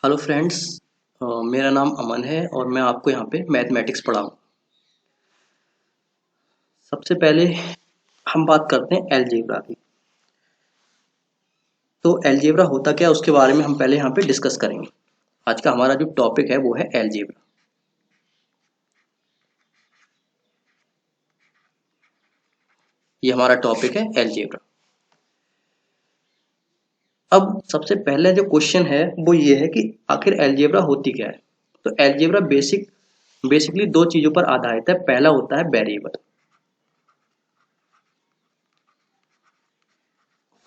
Hello friends. मेरा नाम अमन है और मैं आपको यहाँ पे मैथमेटिक्स पढ़ाऊँ। सबसे पहले हम बात करते हैं अलजेब्रा की। तो अलजेब्रा होता क्या है उसके बारे में हम पहले यहाँ पे डिस्कस करेंगे। आज का हमारा जो टॉपिक है वो है अलजेब्रा। ये हमारा टॉपिक है अलजेब्रा। अब सबसे पहले जो क्वेश्चन है वो ये है कि आखिर अलजेब्रा होती क्या है। तो अलजेब्रा बेसिकली दो चीज़ों पर आधारित है। पहला होता है variable.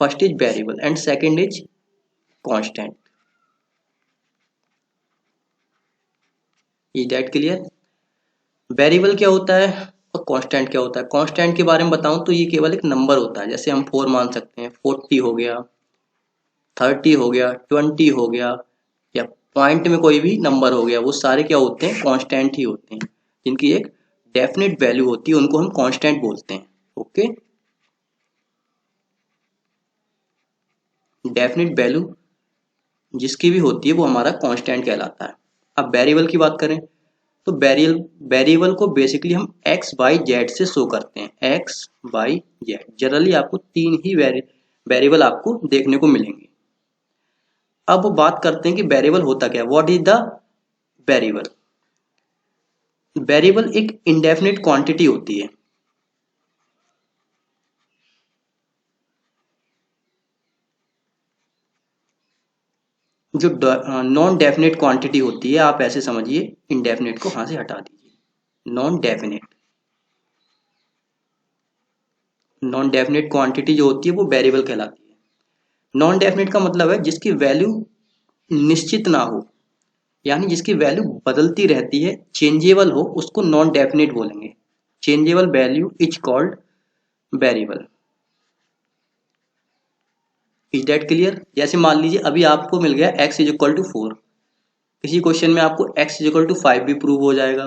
First is variable and second is constant. Is that clear? Variable क्या होता है और कांस्टेंट क्या होता है। कांस्टेंट के बारे में बताऊं तो ये केवल एक नंबर होता है। जैसे हम 4 मान सकते हैं, 40 हो गया, 30 हो गया, 20 हो गया, या पॉइंट में कोई भी नंबर हो गया। वो सारे क्या होते हैं, कांस्टेंट ही होते हैं। जिनकी एक डेफिनेट वैल्यू होती है उनको हम कांस्टेंट बोलते हैं। ओके, डेफिनेट वैल्यू जिसकी भी होती है वो हमारा कांस्टेंट कहलाता है। अब वेरिएबल की बात करें तो वेरिएबल को बेसिकली हम एक्स वाई जेड से शो करते हैं। एक्स वाई जेड जनरली आपको तीन ही वेरिएबल आपको देखने को मिलेंगे। अब बात करते हैं कि वेरिएबल होता क्या है। What is the variable? Variable एक इंडेफिनिट क्वांटिटी होती है। जो नॉन डेफिनेट क्वांटिटी होती है, आप ऐसे समझिए, इंडेफिनिट को वहां से हटा दीजिए। Non definite non definite quantity जो होती है वो वेरिएबल कहलाती है। नॉन डेफिनेट का मतलब है जिसकी वैल्यू निश्चित ना हो, यानी जिसकी वैल्यू बदलती रहती है, चेंजेबल हो, उसको नॉन डेफिनेट बोलेंगे। Changeable value is called variable. Is that clear? जैसे मान लीजिए अभी आपको मिल गया x इज इक्वल टू 4। किसी क्वेश्चन में आपको x इज इक्वल टू 5 भी प्रूव हो जाएगा।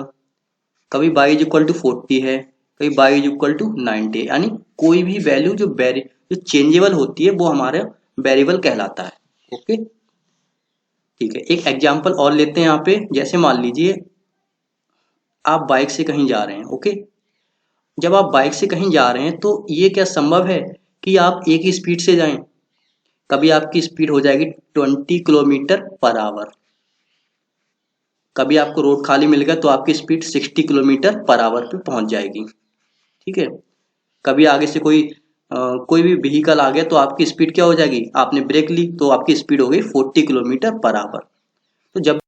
कभी y इज इक्वल टू 40 है, कभी y इज इक्वल टू 90। यानी कोई भी वैल्यू जो चेंजेबल होती है वो हमारा वेरिएबल कहलाता है। ओके, ठीक है। एक एग्जांपल और लेते हैं यहाँ पे। जैसे मान लीजिए आप बाइक से कहीं जा रहे हैं। ओके, जब आप बाइक से कहीं जा रहे हैं तो ये क्या संभव है कि आप एक ही स्पीड से जाएं। कभी आपकी स्पीड हो जाएगी 20 किलोमीटर पर आवर, कभी आपको रोड खाली मिलेगा तो आपकी स्पीड 60 किलोमीटर पर आवर पे पहुंच जाएगी। ठीक है। कभी आगे से कोई भी व्हीकल आ गया तो आपकी स्पीड क्या हो जाएगी, आपने ब्रेक ली तो आपकी स्पीड हो गई 40 किलोमीटर पर आवर। तो जब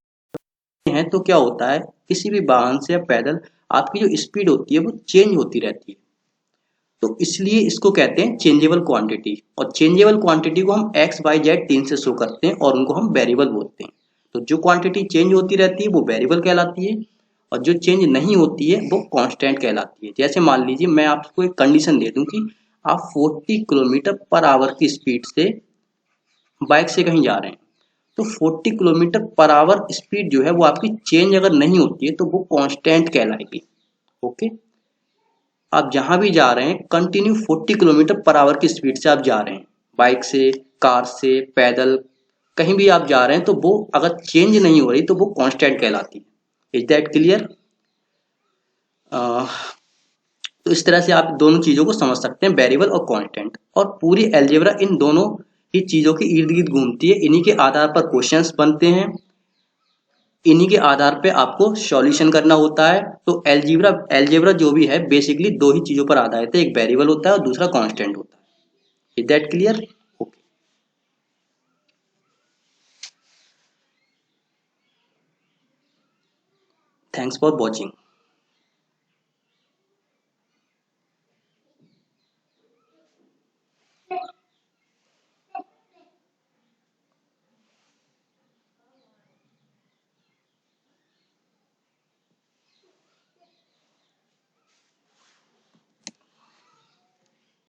है तो क्या होता है, किसी भी वाहन से या पैदल आपकी जो स्पीड होती है वो चेंज होती रहती है। तो इसलिए इसको कहते हैं चेंजेबल क्वांटिटी। और चेंजेबल क्वांटिटी को हम एक्स वाई जेड तीन से शो करते हैं और उनको हम वेरिएबल बोलते हैं। तो जो क्वांटिटी चेंज होती रहती है वो वेरिएबल कहलाती है, और जो चेंज नहीं होती है वो कांस्टेंट कहलाती है। जैसे मान लीजिए मैं आपको एक कंडीशन दे दूं कि आप 40 किलोमीटर पर आवर की स्पीड से बाइक से कहीं जा रहे हैं, तो 40 किलोमीटर पर आवर स्पीड जो है वो आपकी चेंज अगर नहीं होती है तो वो कांस्टेंट कहलाएगी। ओके, आप जहां भी जा रहे हैं कंटिन्यू 40 किलोमीटर पर आवर की स्पीड से आप जा रहे हैं, बाइक से, कार से, पैदल, कहीं भी आप जा रहे हैं, तो वो अगर चेंज नहीं हो रही तो वो कांस्टेंट कहलाती है। Is that clear? तो इस तरह से आप दोनों चीजों को समझ सकते हैं, वेरिएबल और कांस्टेंट। और पूरी अलजेब्रा इन दोनों ही चीजों के इर्द गिर्द घूमती है। इन्हीं के आधार पर क्वेश्चंस बनते हैं, इन्हीं के आधार पे आपको सॉल्यूशन करना होता है। तो अलजेब्रा अलजेब्रा जो भी है बेसिकली दो ही चीजों पर आधारित है, एक वेरिएबल होता है और दूसरा कांस्टेंट होता है। Is that clear? Okay, thanks for watching.